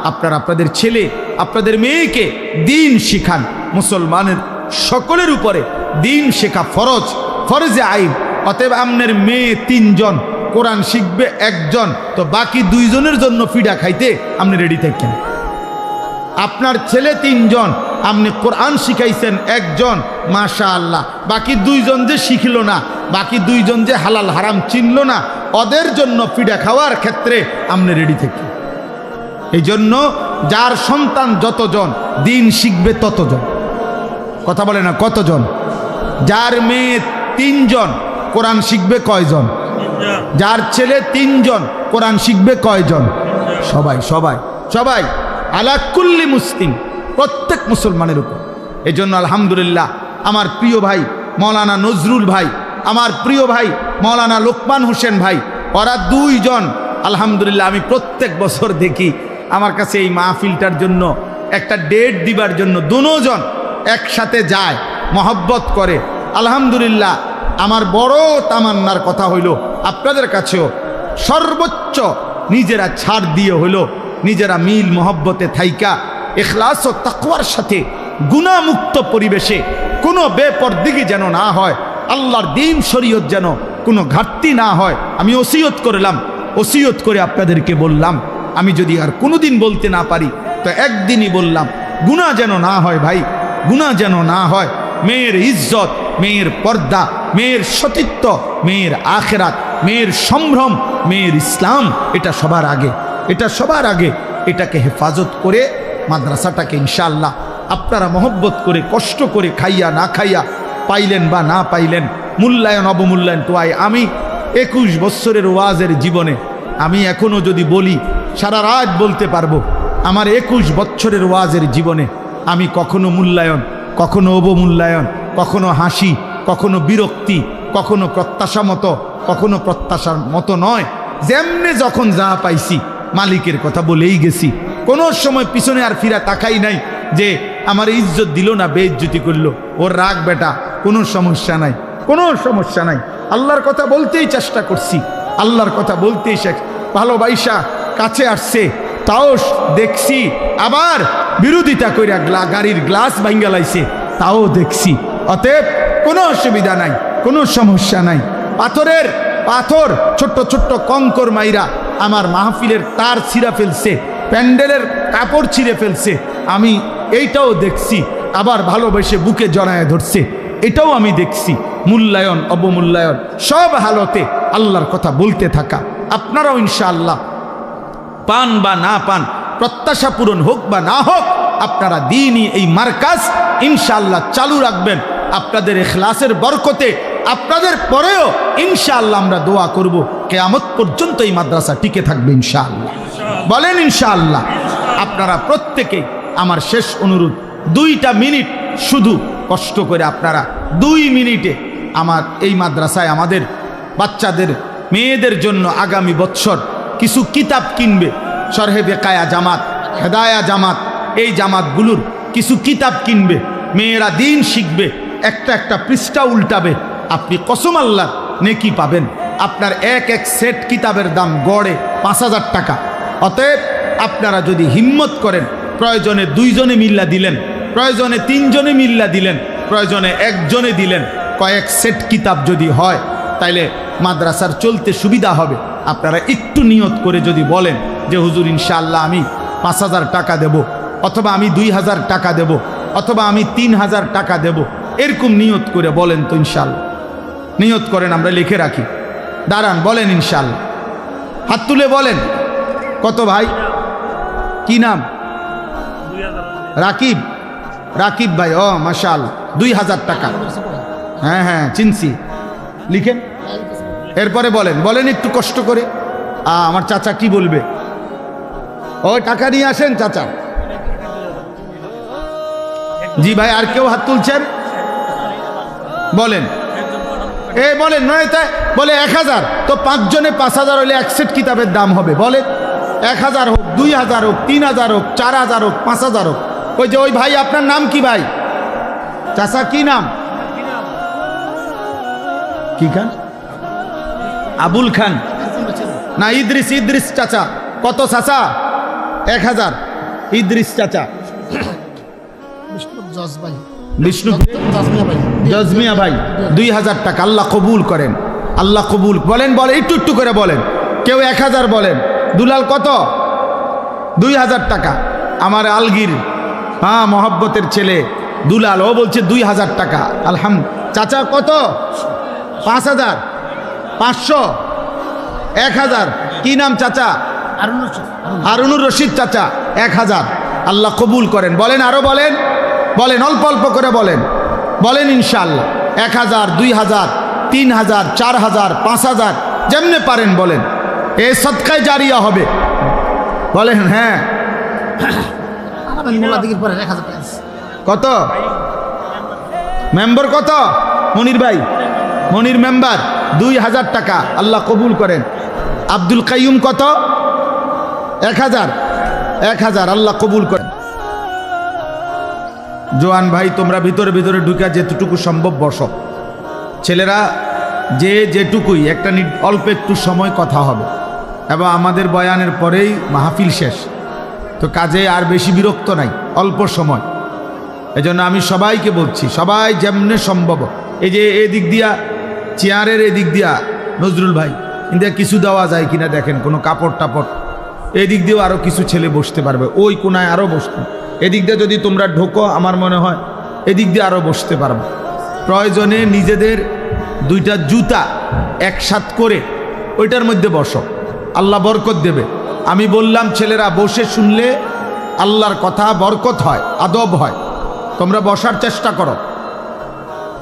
আপনারা আপনাদের ছেলে, আপনাদের মেয়েকে দিন শিখান। মুসলমানের সকলের উপরে দিন শেখা ফরজ, ফরজে আইন। অতএব আপনার মেয়ে 3 জন, কোরআন শিখবে 1 জন, তো বাকি 2 জনের জন্য ফিডা খাইতে আপনি রেডি থাকেন। আপনার ছেলে 3 জন, আপনি কোরআন শিখাইছেন 1 জন, মাশাআল্লাহ। বাকি 2 জন যে শিখল না, বাকি 2 জন যে হালাল হারাম চিনল না, ওদের জন্য ফিডা খাওয়ার ক্ষেত্রে আপনি রেডি থাকেন। এই জন্য যার সন্তান যতজন দিন শিখবে ততজন। কথা বলে না কতজন? যার মেয়ে 3 জন কোরআন শিখবে কয়জন? যার ছেলে 3 জন কোরআন শিখবে কয়জন? সবাই সবাই সবাই, আলা কুল্লি মুসলিম, প্রত্যেক মুসলমানের উপর। এই জন্য আলহামদুলিল্লাহ আমার প্রিয় ভাই মৌলানা নজরুল ভাই, আমার প্রিয় ভাই মৌলানা লোকমান হোসেন ভাই, ওরা 2 জন আলহামদুলিল্লাহ আমি প্রত্যেক বছর দেখি আমার কাছে এই মাহফিলটার জন্য একটা ডেট দিবার জন্য 2 জন একসাথে যায়, মহব্বত করে। আলহামদুলিল্লাহ আমার বড় তামান্নার কথা হইল আপনাদের কাছেও সর্বোচ্চ নিজেরা ছাড় দিয়ে হইল, নিজেরা মিল মহব্বতে থাইকা ইখলাস ও তাকওয়ার সাথে গুনাহমুক্ত পরিবেশে কোনো বেপরদিগি যেন না হয়, আল্লাহর দ্বীন শরীয়ত যেন কোনো ঘাটতি না হয়। আমি ওসিয়ত করলাম, ওসিয়ত করে আপনাদেরকে বললাম, আমি যদি আর কোনোদিন বলতে না পারি তো একদিনই বললাম, গুনাহ যেন না হয় ভাই, গুনাহ যেন না হয়। মেয়ের ইজ্জত, মেয়ের পর্দা, মেয়ের সতীত্ব, মেয়ের আখেরাত, মেয়ের সম্ভ্রম, মেয়ের ইসলাম, এটা সবার আগে, এটা সবার আগে। এটাকে হেফাজত করে মাদ্রাসাটাকে ইনশাআল্লাহ আপনারা মহব্বত করে কষ্ট করে খাইয়া না খাইয়া, পাইলেন বা না পাইলেন, মূল্যায়ন অবমূল্যায়ন টোয়াই। আমি 21 বছরের ওয়াজের জীবনে আমি এখনও যদি বলি সারা রাত বলতে পারবো। আমার 21 বছরের ওয়াজের জীবনে আমি কখনো মূল্যায়ন, কখনো অবমূল্যায়ন, কখনো হাসি, কখনো বিরক্তি, কখনো প্রত্যাশা মতো, কখনো প্রত্যাশার মতো নয়, যেমনে যখন যা পাইছি মালিকের কথা বলেই গেছি। কোনো সময় পিছনে আর ফিরা তাকাই নাই যে আমার ইজ্জত দিল না, বেইজ্জতি করলো, ওর রাগ বেটা, কোনো সমস্যা নাই, কোনো সমস্যা নাই। আল্লাহর কথা বলতেই চেষ্টা করছি, আল্লাহর কথা বলতেই ভালোবাসা কাছে আসছে, তাও দেখছি। আবার বিরোধিতা কইরা গাড়ির গ্লাস ভাঙ্গা লাইছে, তাও দেখছি। অতএব কোনো অসুবিধা নাই, কোনো সমস্যা নাই। পাথর ছোট্ট ছোট্ট কঙ্কর মাইরা আমার মাহফিলের তার ছিঁড়া ফেলছে, প্যান্ডেলের কাপড় ছিঁড়ে ফেলছে, আমি এইটাও দেখছি। আবার ভালোবেসে বুকে জড়ায় ধরছে, এটাও আমি দেখছি। মূল্যায়ন অবমূল্যায়ন সব হালতে আল্লাহর কথা বলতে থাকা। আপনারাও ইনশাআল্লাহ পান বা না পান, প্রত্যাশা পূরণ হোক বা না হোক, আপনারা দ্বীনি এই মার্কাজ ইনশাআল্লাহ চালু রাখবেন। আপনাদের ইখলাসের বরকতে আপনাদের পরেও ইনশাআল্লাহ আমরা দোয়া করব কিয়ামত পর্যন্ত এই মাদ্রাসা টিকে থাকবে ইনশাআল্লাহ। বলেন ইনশাআল্লাহ। আপনারা প্রত্যেকেই, আমার শেষ অনুরোধ, 2টা মিনিট শুধু কষ্ট করে আপনারা 2 মিনিটে আমার এই মাদ্রাসায় আমাদের বাচ্চাদের মেয়েদের জন্য আগামী বছর কিছু কিতাব কিনবে। শরহে বেকায়া জামাত, হেদায়া জামাত, এই জামাতগুলোর কিছু কিতাব কিনবে, মেয়েরা দিন শিখবে, একটা একটা পৃষ্ঠা উল্টাবে, আপনি কসম আল্লাহ নেকি পাবেন। আপনার এক সেট কিতাবের দাম গড়ে 5,000 টাকা। অতএব আপনারা যদি হিম্মত করেন, প্রয়োজনে 2 জনে মিল্লা দিলেন, প্রয়োজনে 3 জনে মিল্লা দিলেন, প্রয়োজনে 1 জনে দিলেন, কয়েক সেট কিতাব যদি হয় তাইলে মাদ্রাসার চলতে সুবিধা হবে। আপনারা একটু নিয়ত করে যদি বলেন যে হুজুর ইনশাআল্লাহ আমি 5,000 টাকা দেব, অথবা আমি 2,000 টাকা দেব, অথবা আমি 3,000 টাকা দেব, এরকম নিয়ত করে বলেন তো ইনশাআল্লাহ। নিয়ত করেন, আমরা লিখে রাখি। দাঁড়ান, বলেন ইনশাআল্লাহ, হাত তুলে বলেন। কত ভাই? কি নাম? রাকিব। রাকিব ভাই, ও মাশাআল্লাহ, 2,000 টাকা। হ্যাঁ হ্যাঁ চিনছি, লিখেন। এরপরে বলেন একটু কষ্ট করে। আমার চাচা কি বলবে? ও টাকা নিয়ে আসেন চাচা। জি ভাই, আর কেউ হাত তুলছেন? বলেন, বলেন নয় তাই বলে 1,000, তো 5 জনে 5,000 হলে 1 সেট কিতাবের দাম হবে। বলে 1,000 হোক, 2,000 হোক, 3,000 হোক, 4,000 হোক, 5,000 হোক। ওই যে ওই ভাই, আপনার নাম কি ভাই? চাচা কি নাম? কি খান? আবুল খান না ইদ্রিস, ইদ্রিস চাচা কত চাচা? 1000। ইদ্রিস চাচা, বিষ্ণু জজমিয়া ভাই 2000 টাকা। আল্লাহ কবুল করেন, আল্লাহ কবুল। বলেন বলেন, একটু একটু করে বলেন। কেউ 1000 বলেন। দুলাল কত? 2000 টাকা। আমার আলগির মহব্বতের ছেলে দুলাল, ও বলছে 2000 টাকা। আলহামদুলিল্লাহ। চাচা কত? 5000, 500, 1000। কি নাম চাচা? হারুনুর রশিদ চাচা 1000। আল্লাহ কবুল করেন। বলেন আরো বলেন, বলেন অল্প অল্প করে বলেন, বলেন ইনশাআল্লাহ। 1000, 2000, 3000, 4000, 5000, যেমনে পারেন বলেন। এ সদকায়ে জারিয়া হবে। বলেন হ্যাঁ। কত মেম্বার? কত মনির ভাই? মনির মেম্বার 2000 টাকা। আল্লাহ কবুল করেন। আব্দুল কাইয়ুম কত? 1000, 1000। আল্লাহ কবুল করেন। জোয়ান ভাই তোমরা ভিতরে ভিতরে ঢুকে যেটুকু সম্ভব বসো। ছেলেরা যে যেটুকুই একটা অল্প একটু সময় কথা হবে, এবং আমাদের বয়ানের পরেই মাহফিল শেষ, তো কাজে আর বেশি বিরক্ত নাই, অল্প সময়। এজন্য আমি সবাইকে বলছি, সবাই যেমনে সম্ভব, এই যে এদিক দিয়া চেয়ারের এদিক দিয়া নজরুল ভাই ইন্দিয়া কিছু দেওয়া যায় কিনা দেখেন, কোনো কাপড় টাপড়। এদিক দিয়েও আরও কিছু ছেলে বসতে পারবে, ওই কোনায় আরও বসতে। এদিক দিয়ে যদি তোমরা ঢোকো, আমার মনে হয় এদিক দিয়ে আরও বসতে পারবে। প্রয়োজনে নিজেদের 2টা জুতা একসাথ করে ওইটার মধ্যে বসো, আল্লাহ বরকত দেবে। আমি বললাম ছেলেরা বসে শুনলে আল্লাহর কথা বরকত হয়, আদব হয়। তোমরা বসার চেষ্টা করো।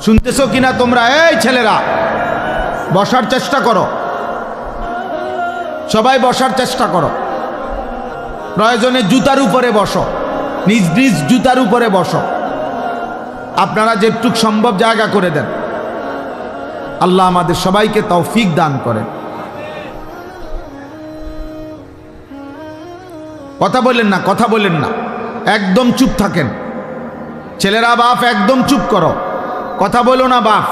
শুনতেছো কিনা তোমরা? এই ছেলেরা বসার চেষ্টা করো, সবাই বসার চেষ্টা করো। প্রয়োজনে জুতার উপরে বসো, নিজ নিজ জুতার উপরে বসো। আপনারা যেটুক সম্ভব জায়গা করে দেন। আল্লাহ আমাদের সবাইকে তৌফিক দান করেন। কথা বলেন না, কথা বলেন না, একদম চুপ থাকেন। ছেলেরা বাপ একদম চুপ করো, কথা বলো না বাপ।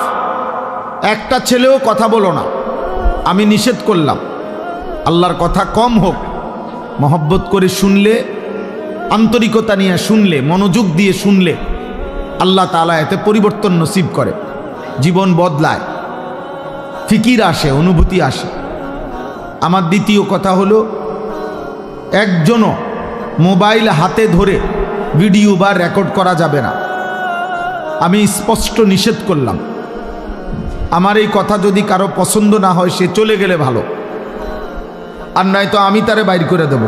একটা ছেলেও কথা বলো না, আমি নিষেধ করলাম। আল্লাহর কথা কম হোক, মহব্বত করে শুনলে, আন্তরিকতা নিয়ে শুনলে, মনোযোগ দিয়ে শুনলে আল্লাহ তাআলা এতে পরিবর্তন নসিব করে, জীবন বদলায়, ফিকির আসে, অনুভূতি আসে। আমার দ্বিতীয় কথা হলো, একজনও মোবাইল হাতে ধরে ভিডিও বা রেকর্ড করা যাবে না। আমি স্পষ্ট নিষেধ করলাম। আমার এই কথা যদি কারো পছন্দ না হয়, সে চলে গেলে ভালো, আর নয়তো আমি তারে বাইর করে দেব।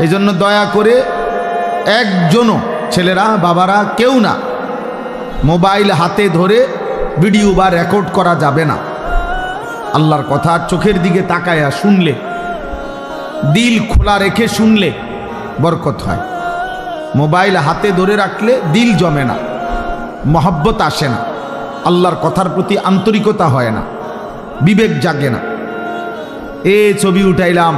এই জন্য দয়া করে একজনও, ছেলেরা বাবারা কেউ না, মোবাইল হাতে ধরে ভিডিও বা রেকর্ড করা যাবে না। আল্লাহর কথা চোখের দিকে তাকায়া শুনলে, দিল খোলা রেখে শুনলে বরকত হয়। মোবাইল হাতে ধরে রাখলে দিল জমে না, মহব্বত আসে না, আল্লাহর কথার প্রতি আন্তরিকতা হয় না, বিবেক জাগে না। এ ছবি উঠাইলাম,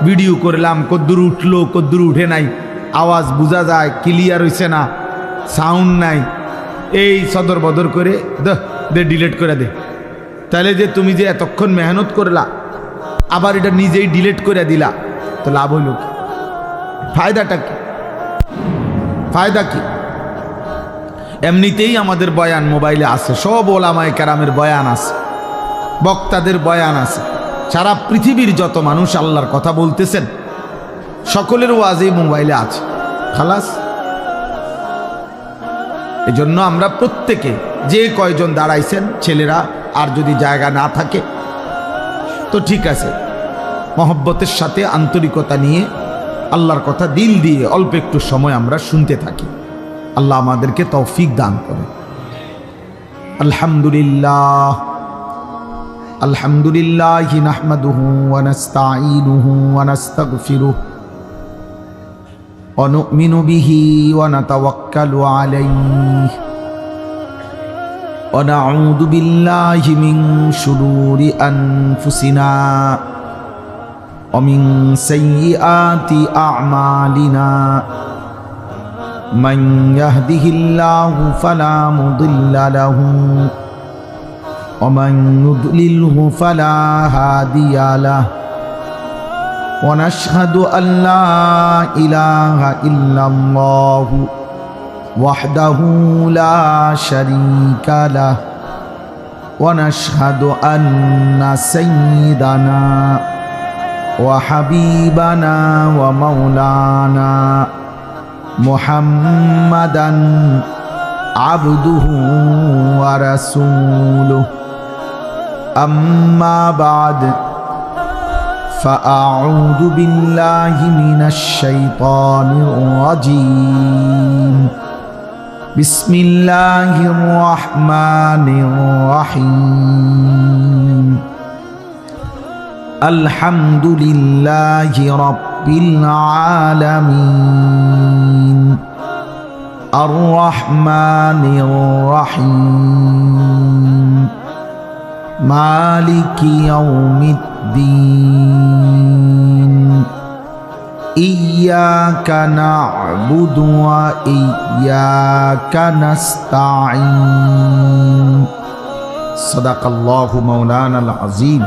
ভিডিও করলাম, কদ্দুর উঠলো কদ্দুর উঠে নাই, আওয়াজ বোঝা যায়, ক্লিয়ার হইছে না, সাউন্ড নাই, এই সদর বদর করে দে ডিলেট করে দে। তাহলে যে তুমি যে এতক্ষণ মেহনত করলা, আবার এটা নিজেই ডিলেট করে দিলা, তো লাভ হইল কি? ফায়দাটা কি? ফায়দা কি? এমনিতেই আমাদের বয়ান মোবাইলে আছে, সব ওলামায়ে কেরামের বয়ান আছে, বক্তাদের বয়ান আছে। সারা পৃথিবীর যত মানুষ আল্লাহর কথা বলতেছেন, সকলের ওয়াজই মোবাইলে আছে, খালাস। এজন্য আমরা প্রত্যেকে, যে কয়জন দাঁড়াইছেন ছেলেরা, আর যদি জায়গা না থাকে তো ঠিক আছে, মহব্বতের সাথে আন্তরিকতা নিয়ে আল্লাহর কথা দিল দিয়ে অল্প একটু সময় আমরা শুনতে থাকি। আল্লাহ আমাদেরকে তৌফিক দান করে। আলহামদুলিল্লাহ, আলহামদুলিল্লাহি নাহমাদুহু ওয়া নাস্তাঈনুহু ওয়া নাস্তাগফিরুহু ওয়া নু'মিনু বিহি ওয়া নাতাওয়াক্কালু আলাইহি ওয়া নাউযু বিল্লাহি মিন শুরুরি আনফুসিনা ওয়া মিন সাইয়্যাতি আ'মালিনা মান ইয়াহদিহিল্লাহু ফালা মুদিল্লা লাহু ومن يضلله فلا هادي له ونشهد أن لا إله إلا الله وحده لا شريك له ونشهد أن سيدنا وحبيبنا ومولانا محمدا عبده ورسوله أما بعد فأعوذ بالله من الشيطان الرجيم بسم الله الرحمن الرحيم الحمد لله رب العالمين الرحمن الرحيم مالك يوم الدين إياك نعبد وإياك نستعين صدق الله مولانا العظيم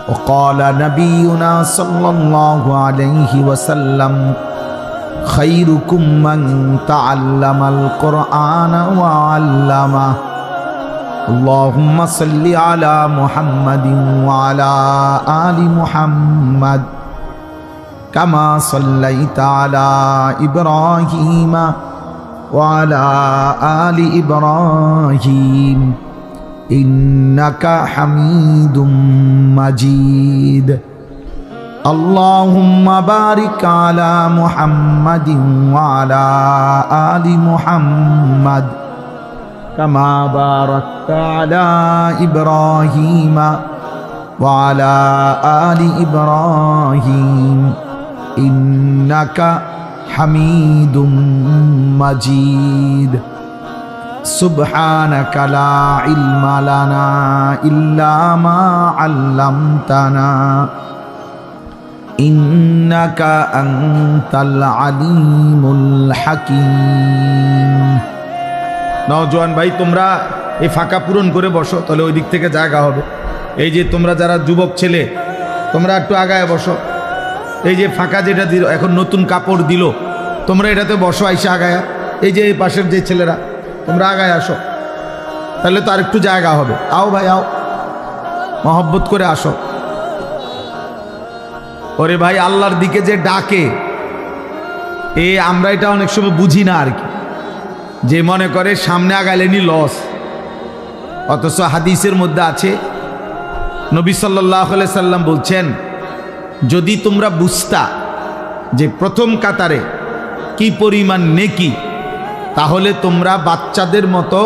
وقال نبينا صلى الله عليه وسلم خيركم من تعلم القرآن وعلمه اللهم صل على محمد وعلى آل محمد كما صليت على إبراهيم وعلى آل إبراهيم إنك حميد مجيد اللهم بارك على محمد وعلى آل محمد كما باركت على إبراهيم وعلى آل إبراهيم إنك حميد مجيد سبحانك لا علم لنا إلا ما علمتنا إنك أنت العليم الحكيم নওজোয়ান ভাই তোমরা এই ফাঁকা পূরণ করে বসো, তাহলে ওই দিক থেকে জায়গা হবে। এই যে তোমরা যারা যুবক ছেলে তোমরা একটু আগায় বসো। এই যে ফাঁকা যেটা দিল এখন নতুন কাপড় দিল, তোমরা এটাতে বসো আইসা আগায়া। এই যে এই পাশের যে ছেলেরা তোমরা আগায় আসো, তাহলে তো আর একটু জায়গা হবে। আও ভাই আও, মহব্বত করে আসো। ওরে ভাই আল্লাহর দিকে যে ডাকে, আমরা এটা অনেক সময় বুঝি না আর কি, যে মনে করে সামনে আগাইলেনি লস। অথচ হাদিসের মধ্যে আছে নবী সাল্লাল্লাহু আলাইহি সাল্লাম বলছেন, যদি তোমরা বুঝতা যে প্রথম কাতারে কি পরিমাণ নেকি, তাহলে তোমরা বাচ্চাদের মতো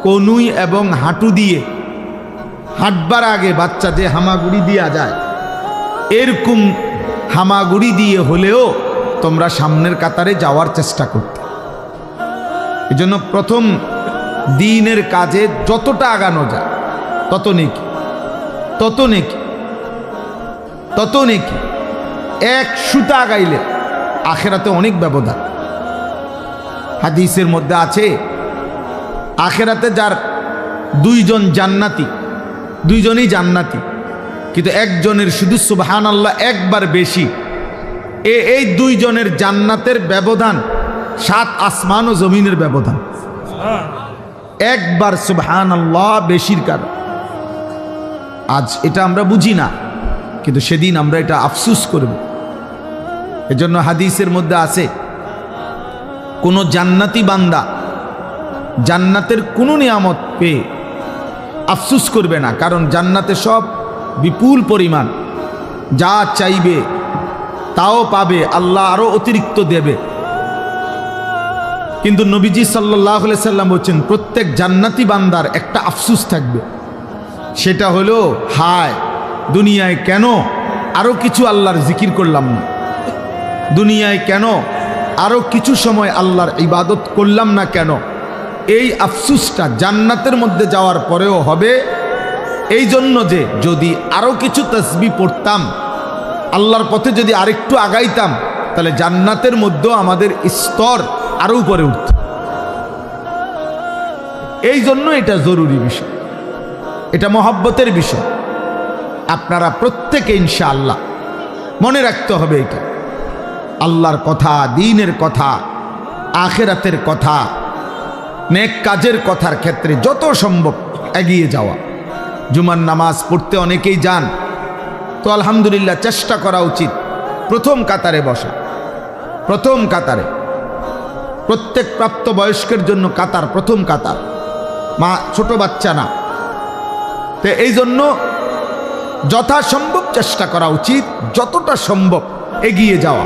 কনুই এবং হাঁটু দিয়ে হাঁটবার আগে বাচ্চা যে হামাগুড়ি দেওয়া যায়, এরকম হামাগুড়ি দিয়ে হলেও তোমরা সামনের কাতারে যাওয়ার চেষ্টা করতে। এজন্য প্রথম দিনের কাজে যতটা আগানো যায় তত নেকি, তত নেকি, তত নেকি। এক সুতা আগাইলে আখেরাতে অনেক ব্যবধান। হাদিসের মধ্যে আছে আখেরাতে যার দুইজন জান্নাতি, দুইজনই জান্নাতি, কিন্তু একজনের শুধু সুবহানাল্লাহ একবার বেশি, এই দুইজনের জান্নাতের ব্যবধান 7 আসমান ও জমিনের ব্যবধান। একবার সুবহানাল্লাহ বেশির কারণ। আজ এটা আমরা বুঝি না, কিন্তু সেদিন আমরা এটা আফসোস করব। এজন্য হাদিসের মধ্যে আছে কোন জান্নাতি বান্দা জান্নাতের কোনো নিয়ামত পেয়ে আফসোস করবে না, কারণ জান্নাতে সব বিপুল পরিমাণ, যা চাইবে তাও পাবে, আল্লাহ আরো অতিরিক্ত দেবে। কিন্তু নবীজি সাল্লাল্লাহু আলাইহি সাল্লাম বলছেন প্রত্যেক জান্নাতি বান্দার একটা আফসোস থাকবে, সেটা হলো হায় দুনিয়ায় কেন আরো কিছু আল্লাহর জিকির করলাম না, দুনিয়ায় কেন আরো কিছু সময় আল্লাহর ইবাদত করলাম না কেন। এই আফসোসটা জান্নাতের মধ্যে যাওয়ার পরেও হবে, এই জন্য যে যদি আরো কিছু তাসবিহ পড়তাম, আল্লাহর পথে যদি আরেকটু আগাইতাম, তাহলে জান্নাতের মধ্যেও আমাদের স্তর আরো উপরে উঠত। এই জন্য এটা জরুরি বিষয়। এটা মহব্বতের বিষয়। আপনারা প্রত্যেকে ইনশাআল্লাহ মনে রাখতে হবে এটা, আল্লাহর কথা, দ্বীনের কথা, আখিরাতের কথা, নেক কাজের কথার ক্ষেত্রে যত সম্ভব এগিয়ে যাওয়া। জুমার নামাজ পড়তে অনেকেই যান, তো আলহামদুলিল্লাহ চেষ্টা করা উচিত প্রথম কাতারে বসা। প্রথম কাতারে প্রত্যেক প্রাপ্ত বয়স্কের জন্য কাতার, প্রথম কাতার, মা ছোট বাচ্চা না। তো এই জন্য যথাসম্ভব চেষ্টা করা উচিত, যতটা সম্ভব এগিয়ে যাওয়া,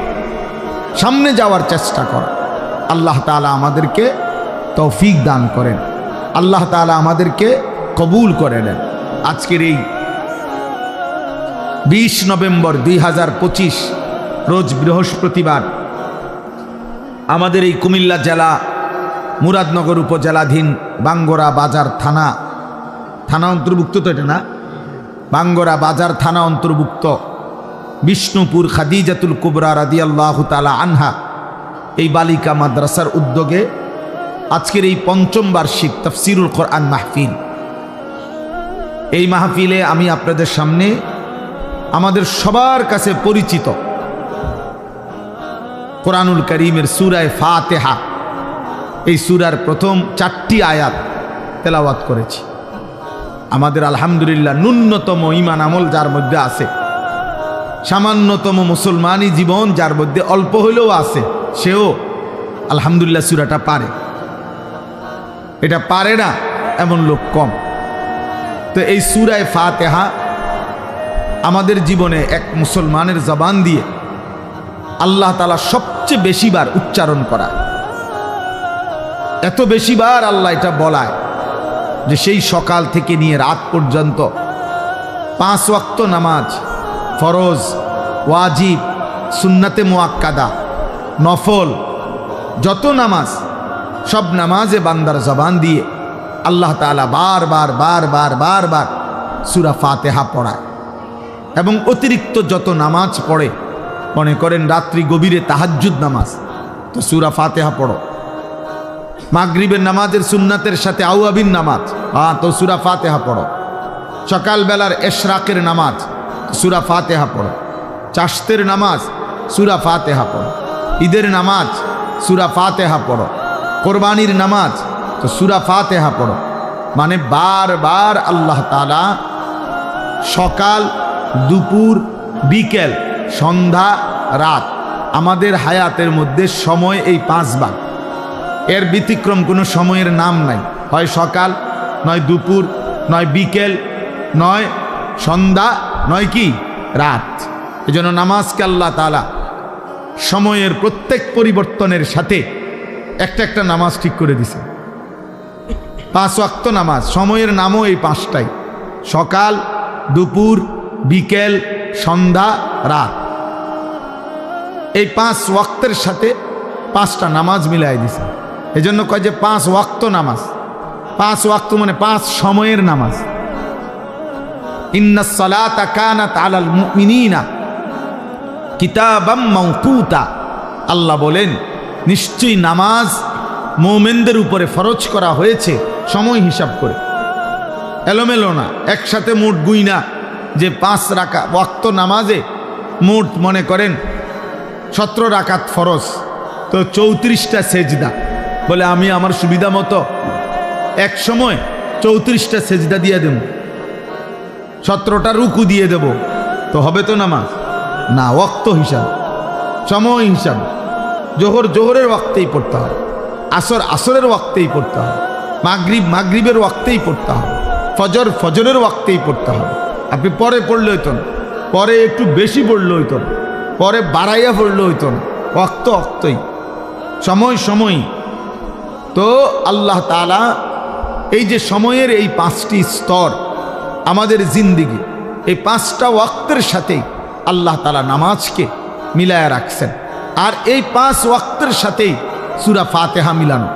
সামনে যাওয়ার চেষ্টা করা। আল্লাহ তাআলা আমাদেরকে তৌফিক দান করেন, আল্লাহ তাআলা আমাদেরকে কবুল করে নেন। আজকের এই 20 নভেম্বর 2025 রোজ বৃহস্পতিবার আমাদের এই কুমিল্লা জেলা মুরাদনগর উপজেলাধীন বাঙ্গরা বাজার থানা অন্তর্ভুক্ত, তো এটা না, বাঙ্গরা বাজার থানা অন্তর্ভুক্ত বিষ্ণুপুর খাদিজাতুল কুবরা রাদিয়াল্লাহু তাআলা আনহা এই বালিকা মাদ্রাসার উদ্যোগে আজকের এই 5ম বার্ষিক তাফসীরুল কোরআন মাহফিল। এই মাহফিলে আমি আপনাদের সামনে আমাদের সবার কাছে পরিচিত কোরআনুল কারীমের সূরা ফাতিহা, এই সূরার প্রথম 4টি আয়াত তেলাওয়াত করেছি। আমাদের আলহামদুলিল্লাহ ন্যূনতম ঈমান আমল যার মধ্যে আছে, সামান্যতম মুসলমানি জীবন যার মধ্যে অল্প হলেও আছে, সেও আলহামদুলিল্লাহ সূরাটা পারে। এটা পারে না এমন লোক কম। তো এই সূরা ফাতিহা আমাদের জীবনে এক মুসলমানের জবান দিয়ে আল্লাহ তাআলা সবচেয়ে বেশিবার উচ্চারণ করা, এত বেশিবার আল্লাহ এটা বলায় যে সেই সকাল থেকে নিয়ে রাত পর্যন্ত 5 ওয়াক্ত নামাজ, ফরজ, ওয়াজিব, সুন্নাতে মুআক্কাদা, নফল, যত নামাজ, সব নামাজে বান্দার জবান দিয়ে আল্লাহ তাআলা বারবার সূরা ফাতিহা পড়ায়। এবং অতিরিক্ত যত নামাজ পড়ে, মনে করেন রাত্রি গভীরে তাহাজ্জুদ নামাজ, তো সূরা ফাতিহা পড়ো। মাগরিবের নামাজের সুন্নাতের সাথে আওয়াবিন নামাজ, তো সূরা ফাতিহা পড়ো। সকালবেলার ইশরাকের নামাজ, সূরা ফাতিহা পড়ো। চাশতের নামাজ, সূরা ফাতিহা পড়ো। ঈদের নামাজ, সূরা ফাতিহা পড়ো। কোরবানির নামাজ, তো সূরা ফাতিহা পড়ো। মানে বারবার আল্লাহ তাআলা সকাল, দুপুর, বিকেল, সন্ধ্যা, রাত, আমাদের হায়াতের মধ্যে সময় এই 5 ভাগ, এর ব্যতিক্রম কোনো সময়ের নাম নাই। হয় সকাল, নয় দুপুর, নয় বিকেল, নয় সন্ধ্যা, নয় কি রাত। এজন্য নামাজকে আল্লাহ তাআলা সময়ের প্রত্যেক পরিবর্তনের সাথে একটা নামাজ ঠিক করে দিছে। 5 ওয়াক্ত নামাজ, সময়ের নামও এই 5টাই, সকাল, দুপুর, বিকেল, সন্ধ্যা, রাত। এই 5 ওয়াক্তের সাথে 5টা নামাজ মিলাই দিছে। এজন্য কয় যে 5 ওয়াক্ত নামাজ। 5 ওয়াক্ত মানে 5 সময়ের নামাজ। ইন্নাস সালাতা কানাত আলাল মুমিনিনা কিতাবাম মাওকুতা, আল্লাহ বলেন নিশ্চয়ই নামাজ মুমিনদের উপরে ফরজ করা হয়েছে সময় হিসাব করে, এলোমেলো না। একসাথে মোট গুইনা যে 5 রাকাত ওয়াক্ত নামাজে মোট মনে করেন 17 রাকাত ফরজ, তো 34টা সেজদা। বলে আমি আমার সুবিধা মতো এক সময় 34টা সেজদা দিয়ে দেব, 17টা রুকু দিয়ে দেব, তো হবে তো নামাজ না? ওয়াক্ত হিসাব, সময় হিসাব। জোহরের ওয়াক্তেই পড়তে হবে, আসরের ওয়াক্তেই পড়তে হবে, মাগরিবের ওয়াক্তেই পড়তে হবে, ফজরের ওয়াক্তেই পড়তে হবে। আপনি পরে পড়লে হইতো না, পরে একটু বেশি পড়লে হইতো না, পরে বাড়াইয়া পড়লে হইতো না, ওয়াক্তই, সময়। তো আল্লাহ তাআলা এই যে সময়ের এই 5টি স্তর আমাদের জিন্দিগি, এই 5টা ওয়াক্তের সাথেই আল্লাহ তাআলা নামাজকে মিলায়া রাখছেন। আর এই 5 ওয়াক্তের সাথেই সূরা ফাতিহা মিলানো।